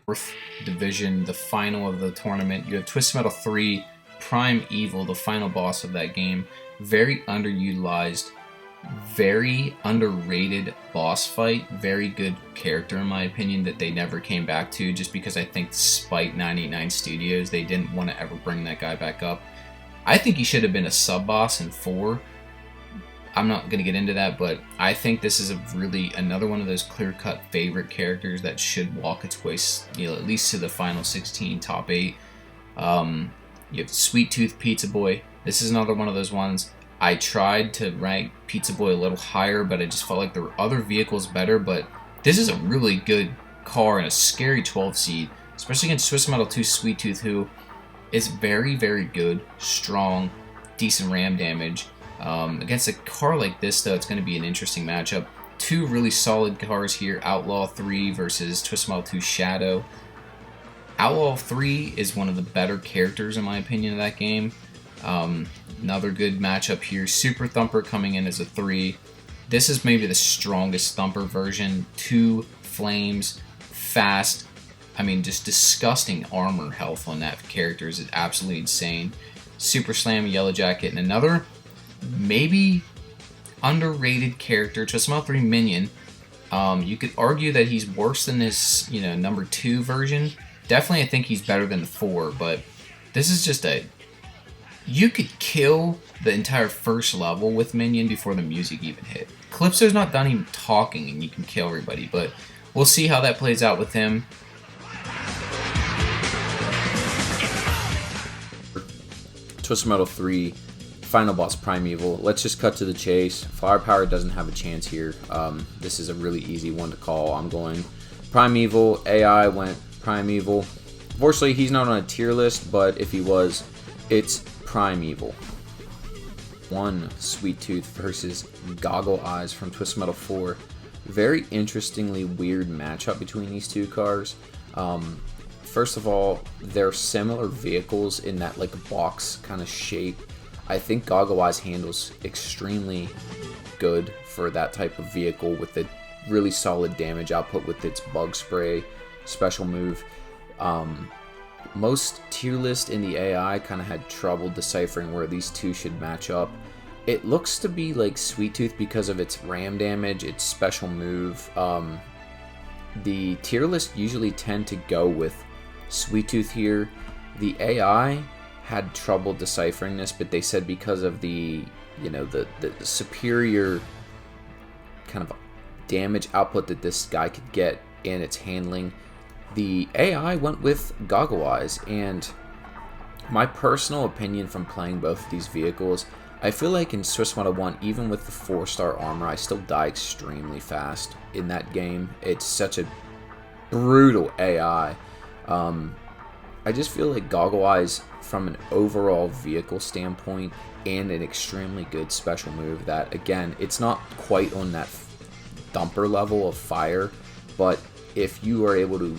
fourth division, the final of the tournament. You have Twisted Metal 3, Prime Evil, the final boss of that game. Very underutilized, very underrated boss fight. Very good character, in my opinion, that they never came back to, just because I think despite 989 Studios, they didn't want to ever bring that guy back up. I think he should have been a sub-boss in 4. I'm not going to get into that, but I think this is another one of those clear-cut favorite characters that should walk its way, at least to the final 16, top 8. You have Sweet Tooth Pizza Boy. This is another one of those ones. I tried to rank Pizza Boy a little higher, but I just felt like there were other vehicles better. But this is a really good car and a scary 12 seed, especially against Twisted Metal 2 Sweet Tooth, who is very, very good, strong, decent ram damage. Against a car like this, though, it's going to be an interesting matchup. Two really solid cars here, Outlaw 3 versus Twisted Metal 2 Shadow. Outlaw 3 is one of the better characters, in my opinion, of that game. Another good matchup here. Super Thumper coming in as a 3. This is maybe the strongest Thumper version. 2 flames, fast. I mean, just disgusting armor health on that character is absolutely insane. Super Slam, Yellow Jacket, and another maybe underrated character, Twisted Metal 3 Minion. You could argue that he's worse than this, number 2 version. Definitely, I think he's better than the 4, but this is just you could kill the entire first level with Minion before the music even hit. Calypso's not done even talking, and you can kill everybody, but we'll see how that plays out with him. Twisted Metal 3, final boss Prime Evil. Let's just cut to the chase. Firepower doesn't have a chance here. This is a really easy one to call. I'm going Prime Evil. AI went Prime Evil. Unfortunately, he's not on a tier list, but if he was, it's Prime Evil. 1 Sweet Tooth versus Goggle Eyes from Twisted Metal 4. Very interestingly weird matchup between these two cars. First of all, they're similar vehicles in that box kind of shape. I think Goggle Eyes handles extremely good for that type of vehicle with the really solid damage output with its bug spray special move. Most tier list in the AI kind of had trouble deciphering where these two should match up. It looks to be like Sweet Tooth because of its ram damage, its special move. The tier list usually tend to go with Sweet Tooth here. The AI had trouble deciphering this, but they said because of the superior kind of damage output that this guy could get and its handling, the AI went with Goggle Eyes. And my personal opinion from playing both of these vehicles, I feel like in Twisted Metal 1, even with the 4-star armor, I still die extremely fast in that game. It's such a brutal AI. I just feel like Goggle Eyes, from an overall vehicle standpoint, and an extremely good special move that, again, it's not quite on that Thumper level of fire, but if you are able to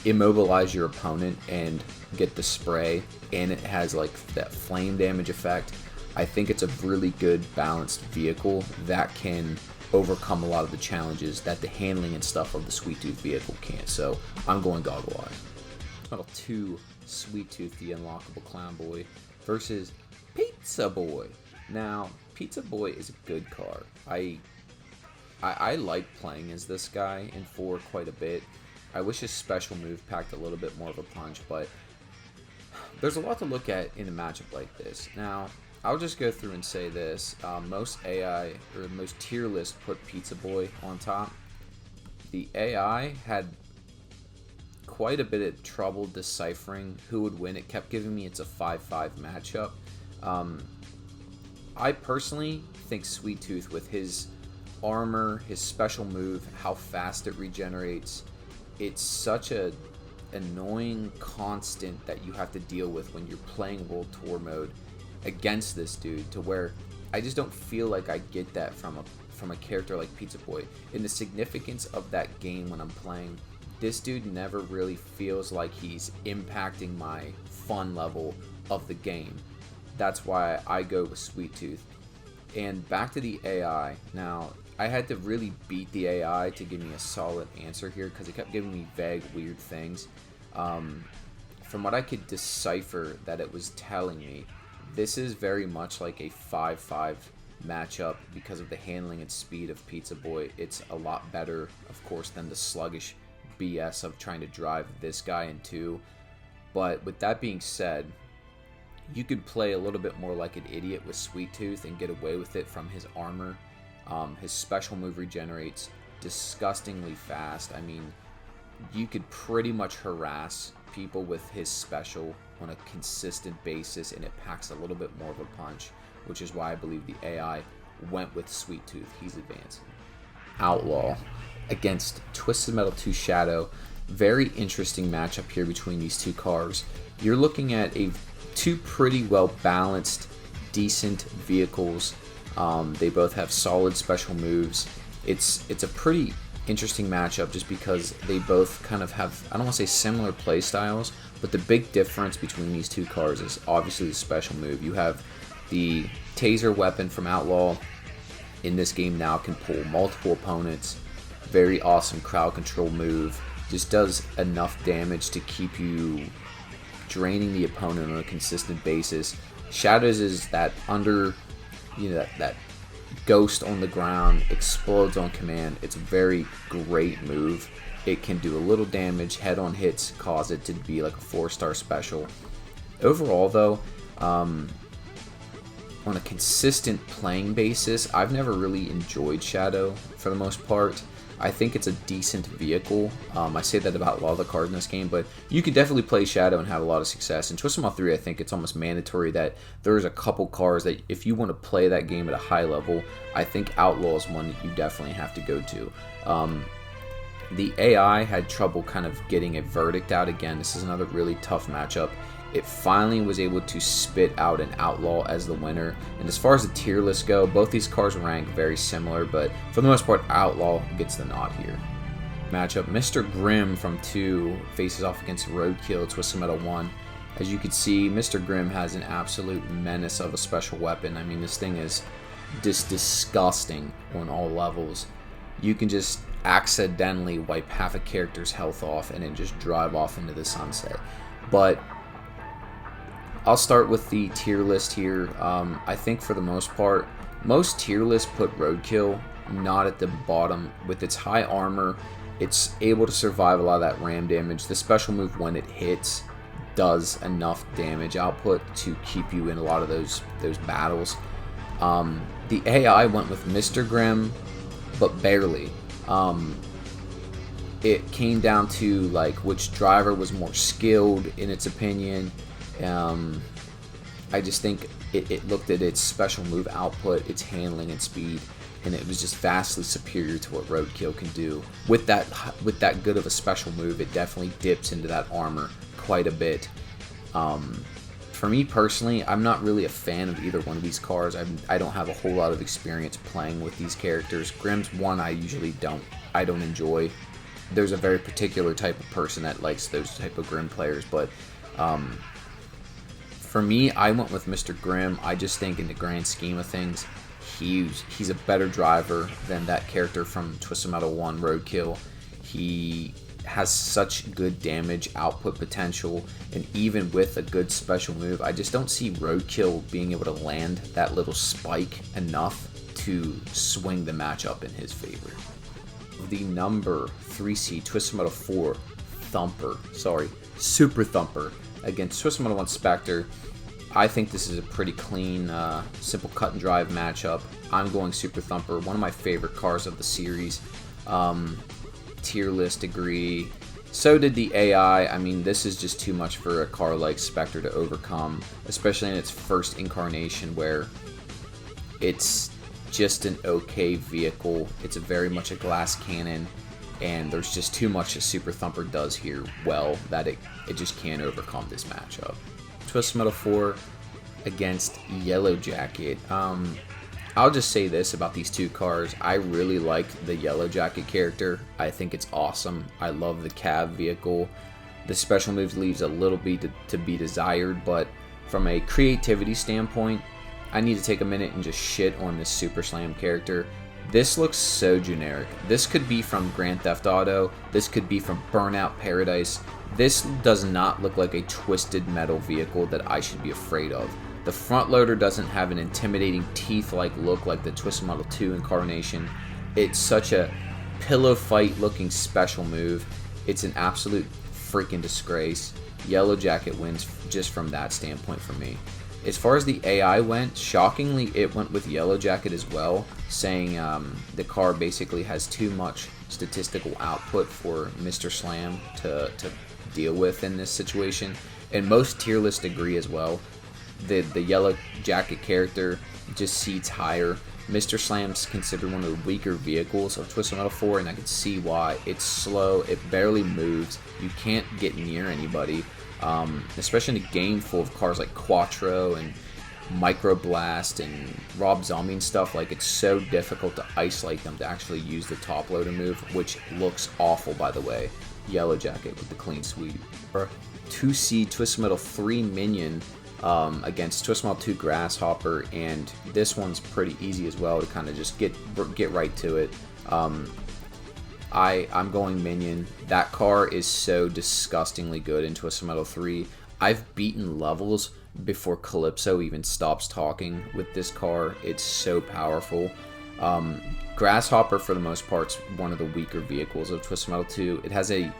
immobilize your opponent and get the spray, and it has that flame damage effect, I think it's a really good balanced vehicle that can overcome a lot of the challenges that the handling and stuff of the Sweet Tooth vehicle can't. So I'm going Goggle Eyes. Metal 2 Sweet Tooth, the unlockable clown boy, versus Pizza Boy. Now, Pizza Boy is a good car. I like playing as this guy in 4 quite a bit. I wish his special move packed a little bit more of a punch, but there's a lot to look at in a matchup like this. Now, I'll just go through and say this. Most AI, or most tier lists, put Pizza Boy on top. The AI had quite a bit of trouble deciphering who would win. It kept giving me it's a 5-5 matchup. I personally think Sweet Tooth, with his armor, his special move, how fast it regenerates, it's such a annoying constant that you have to deal with when you're playing World Tour mode against this dude, to where I just don't feel like I get that from a character like Pizza Boy. In the significance of that game when I'm playing, this dude never really feels like he's impacting my fun level of the game. That's why I go with Sweet Tooth. And back to the AI. Now, I had to really beat the AI to give me a solid answer here, because it kept giving me vague, weird things. From what I could decipher that it was telling me, this is very much like a 5-5 matchup because of the handling and speed of Pizza Boy. It's a lot better, of course, than the sluggish BS of trying to drive this guy in two. But with that being said, you could play a little bit more like an idiot with Sweet Tooth and get away with it from his armor. His special move regenerates disgustingly fast. I mean, you could pretty much harass people with his special on a consistent basis, and it packs a little bit more of a punch, which is why I believe the AI went with Sweet Tooth. He's advancing. Outlaw against Twisted Metal 2 Shadow. Very interesting matchup here between these two cars. You're looking at two pretty well balanced, decent vehicles. They both have solid special moves. It's a pretty interesting matchup just because they both kind of have, I don't want to say similar play styles, but the big difference between these two cars is obviously the special move. You have the taser weapon from Outlaw in this game now can pull multiple opponents. Very awesome crowd control move. Just does enough damage to keep you draining the opponent on a consistent basis. Shadows is that that ghost on the ground, explodes on command. It's a very great move. It can do a little damage, head-on hits cause it to be like a 4-star special. Overall though, on a consistent playing basis, I've never really enjoyed Shadow for the most part. I think it's a decent vehicle. I say that about a lot of the cars in this game, but you could definitely play Shadow and have a lot of success. In Twisted Metal 3, I think it's almost mandatory that there's a couple cars that if you want to play that game at a high level, I think Outlaw is one that you definitely have to go to. The AI had trouble kind of getting a verdict out again. This is another really tough matchup. It finally was able to spit out an Outlaw as the winner. And as far as the tier lists go, both these cars rank very similar, but for the most part, Outlaw gets the nod here. Matchup, Mr. Grimm from 2 faces off against Roadkill, Twisted Metal 1. As you can see, Mr. Grimm has an absolute menace of a special weapon. I mean, this thing is just disgusting on all levels. You can just accidentally wipe half a character's health off and then just drive off into the sunset. But I'll start with the tier list here. I think for the most part, most tier lists put Roadkill not at the bottom. With its high armor, it's able to survive a lot of that ram damage. The special move, when it hits, does enough damage output to keep you in a lot of those battles. The AI went with Mr. Grimm, but barely. It came down to like which driver was more skilled in its opinion. I just think it looked at its special move output, its handling and speed, and it was just vastly superior to what Roadkill can do. With that good of a special move, it definitely dips into that armor quite a bit. For me personally, I'm not really a fan of either one of these cars. I don't have a whole lot of experience playing with these characters. Grimm's one I usually don't enjoy. There's a very particular type of person that likes those type of Grimm players, but for me, I went with Mr. Grimm. I just think in the grand scheme of things, he's a better driver than that character from Twisted Metal 1, Roadkill. He has such good damage output potential, and even with a good special move, I just don't see Roadkill being able to land that little spike enough to swing the matchup in his favor. The number 3 seed, Twisted Metal 4, Super Thumper against Twisted Metal 1 Spectre. I think this is a pretty clean, simple cut and drive matchup. I'm going Super Thumper, one of my favorite cars of the series. Tier list agree. So did the AI. I mean, this is just too much for a car like Spectre to overcome, especially in its first incarnation where it's just an okay vehicle. It's very much a glass cannon, and there's just too much that Super Thumper does here well that it just can't overcome this matchup. Twisted Metal 4 against Yellow Jacket. I'll just say this about these two cars. I really like the Yellow Jacket character. I think it's awesome. I love the cab vehicle. The special moves leaves a little bit to be desired, but from a creativity standpoint, I need to take a minute and just shit on this Super Slam character. This looks so generic. This could be from Grand Theft Auto. This could be from Burnout Paradise. This does not look like a Twisted Metal vehicle that I should be afraid of. The front loader doesn't have an intimidating teeth-like look like the Twisted Metal 2 incarnation. It's such a pillow fight looking special move. It's an absolute freaking disgrace. Yellow Jacket wins just from that standpoint for me. As far as the AI went, shockingly it went with Yellow Jacket as well, saying the car basically has too much statistical output for Mr. Slam to deal with in this situation. And most tier lists agree as well. The Yellow Jacket character just seats higher. Mr. Slam's considered one of the weaker vehicles of Twisted Metal 4, and I can see why. It's slow, it barely moves, you can't get near anybody, especially in a game full of cars like Quattro and Microblast and Rob Zombie and stuff. Like, it's so difficult to isolate them to actually use the top loader move, which looks awful, by the way. Yellow Jacket with the clean sweep. 2C Twisted Metal 3 minion against Twisted Metal 2 Grasshopper, and this one's pretty easy as well to kind of just get right to it. I'm going minion. That car is so disgustingly good in Twisted Metal 3. I've beaten levels before Calypso even stops talking with this car. It's so powerful. Grasshopper, for the most part, is one of the weaker vehicles of Twisted Metal 2. It has an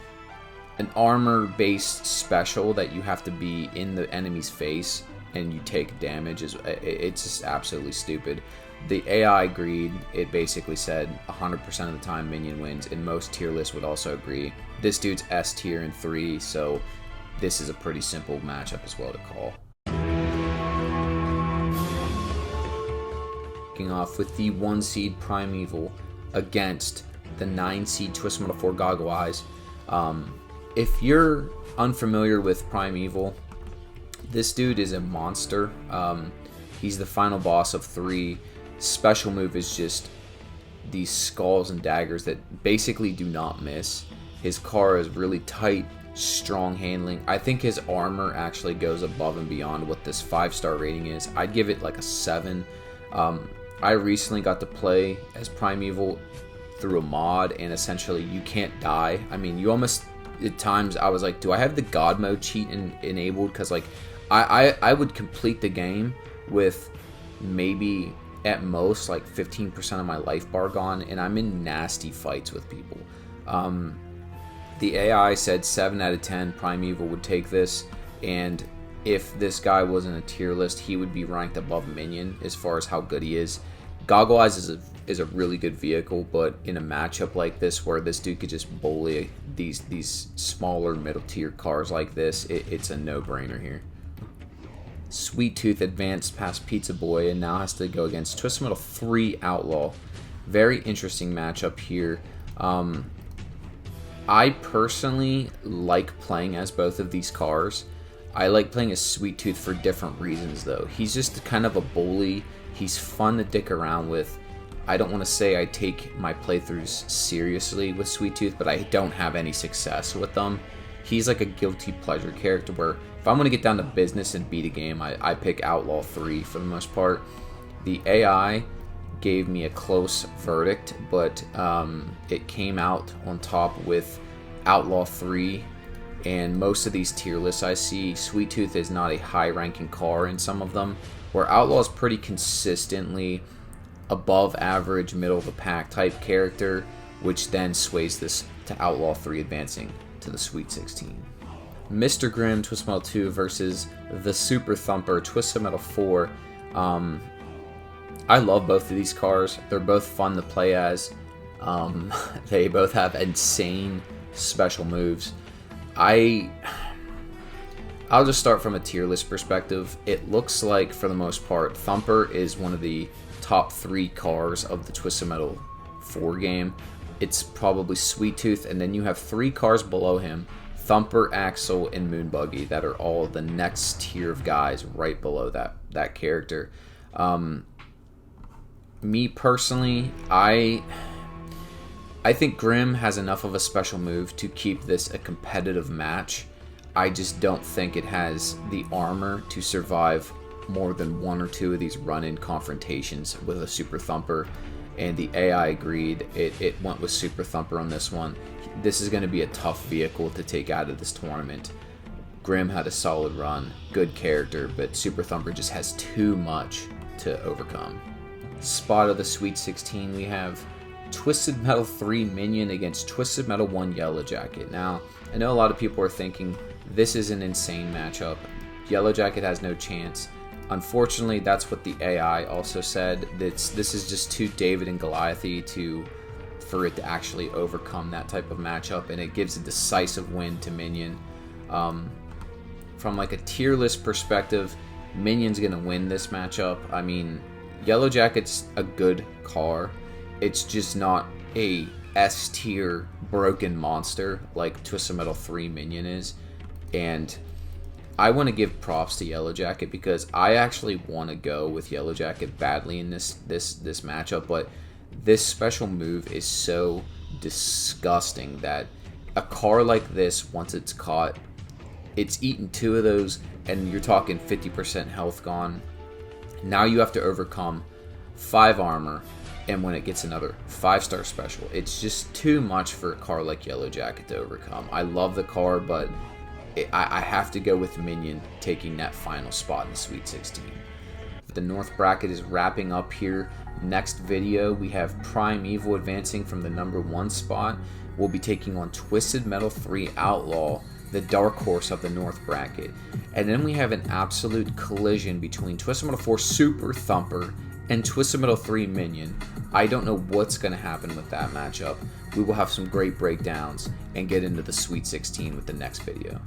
armor-based special that you have to be in the enemy's face and you take damage. It's just absolutely stupid. The AI agreed. It basically said 100% of the time minion wins, and most tier lists would also agree. This dude's S tier in 3, so this is a pretty simple matchup as well to call. Kicking off with the 1 seed Primeval against the 9 seed Twisted Metal 4 Goggle Eyes. If you're unfamiliar with Primeval, this dude is a monster. He's the final boss of 3. Special move is just these skulls and daggers that basically do not miss. His car is really tight, strong handling. I think his armor actually goes above and beyond what this 5-star rating is. I'd give it like a 7. I recently got to play as Primeval through a mod, and essentially you can't die. I mean, you almost, at times I was like, do I have the God mode cheat enabled? Because like I would complete the game with maybe at most like 15% of my life bar gone, and I'm in nasty fights with people. The AI said 7 out of 10 Primeval would take this, and if this guy wasn't a tier list, he would be ranked above Minion as far as how good he is. Goggle Eyes is a really good vehicle, but in a matchup like this where this dude could just bully these smaller middle tier cars like this, it's a no-brainer here. Sweet Tooth advanced past Pizza Boy and now has to go against Twisted Metal 3 Outlaw. Very interesting matchup here. I personally like playing as both of these cars. I like playing as Sweet Tooth for different reasons though. He's just kind of a bully. He's fun to dick around with. I don't want to say I take my playthroughs seriously with Sweet Tooth, but I don't have any success with them. He's like a guilty pleasure character where if I'm going to get down to business and beat a game, I pick Outlaw 3 for the most part. The AI gave me a close verdict, but it came out on top with Outlaw 3. And most of these tier lists I see, Sweet Tooth is not a high-ranking car in some of them, where Outlaw is pretty consistently above average, middle of the pack type character, which then sways this to Outlaw 3 advancing to the Sweet 16. Mr. Grimm Twisted Metal 2 versus the Super Thumper Twisted Metal 4. I love both of these cars. They're both fun to play as. They both have insane special moves. I'll just start from a tier list perspective. It looks like, for the most part, Thumper is one of the top 3 cars of the Twisted Metal 4 game. It's probably Sweet Tooth, and then you have 3 cars below him, Thumper, Axel, and Moonbuggy, that are all the next tier of guys right below that character. Me personally, I think Grimm has enough of a special move to keep this a competitive match. I just don't think it has the armor to survive more than 1 or 2 of these run-in confrontations with a Super Thumper. and the AI agreed. It went with Super Thumper on this one. This is going to be a tough vehicle to take out of this tournament. Grim had a solid run, good character, but Super Thumper just has too much to overcome. Spot of the Sweet 16, we have Twisted Metal 3 Minion against Twisted Metal 1 Yellow Jacket. Now, I know a lot of people are thinking this is an insane matchup. Yellow Jacket has no chance. Unfortunately, that's what the AI also said. This is just too David and Goliath-y for it to actually overcome that type of matchup, and it gives a decisive win to Minion. From like a tier list perspective, Minion's gonna win this matchup. I mean, Yellow Jacket's a good car. It's just not a S tier broken monster like Twisted Metal 3 Minion is. And I want to give props to Yellow Jacket because I actually want to go with Yellow Jacket badly in this matchup, but this special move is so disgusting that a car like this, once it's caught, it's eaten 2 of those, and you're talking 50% health gone. Now you have to overcome 5 armor, and when it gets another 5-star special, it's just too much for a car like Yellow Jacket to overcome. I love the car, but I have to go with Minion taking that final spot in the Sweet 16. The North bracket is wrapping up here. Next video, we have Prime Evil advancing from the number 1 spot. We'll be taking on Twisted Metal 3 Outlaw, the dark horse of the North bracket. And then we have an absolute collision between Twisted Metal 4 Super Thumper and Twisted Metal 3 Minion. I don't know what's going to happen with that matchup. We will have some great breakdowns and get into the Sweet 16 with the next video.